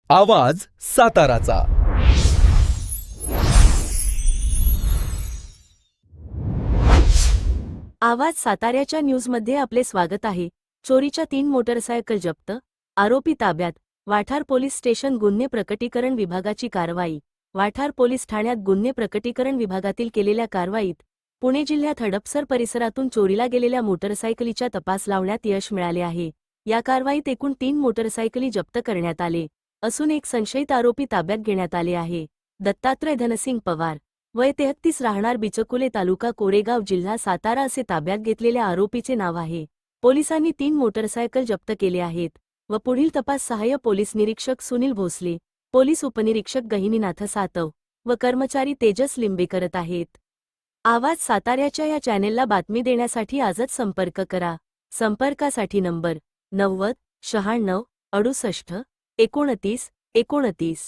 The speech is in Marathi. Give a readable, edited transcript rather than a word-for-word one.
आवाज साताराचा। आवाज साताऱ्याच्या न्यूजमध्ये आपले स्वागत आहे। चोरीच्या 3 मोटरसायकल जप्त, आरोपी ताब्यात। वाठार पोलीस स्टेशन गुन्हे प्रकटीकरण विभागाची कारवाई। वाठार पोलीस ठाण्यात गुन्हे प्रकटीकरण विभागातील केलेल्या कारवाईत पुणे जिल्ह्यात हडपसर परिसरातून चोरीला गेलेल्या मोटरसायकलीचा तपास लावण्यात यश मिळाले आहे। या कारवाईत एकूण 3 मोटरसायकली जप्त करण्यात आले असून एक संशयित आरोपी ताब्यात घेण्यात आले आहे। दत्तात्रय धनसिंग पवार, वय 33, राहणार बिचकुले, तालुका कोरेगाव, जिल्हा सातारा असे ताब्यात घेतलेल्या आरोपीचे नाव आहे। पोलिसांनी 3 मोटरसायकल जप्त केले आहेत व पुढील तपास सहाय्य पोलीस निरीक्षक सुनील भोसले, पोलीस उपनिरीक्षक गहिनीनाथ सातव व कर्मचारी तेजस लिंबे करत आहेत। आवाज साताऱ्याच्या या चॅनेलला बातमी देण्यासाठी आजच संपर्क करा। संपर्कासाठी नंबर 90 96 68 29 29।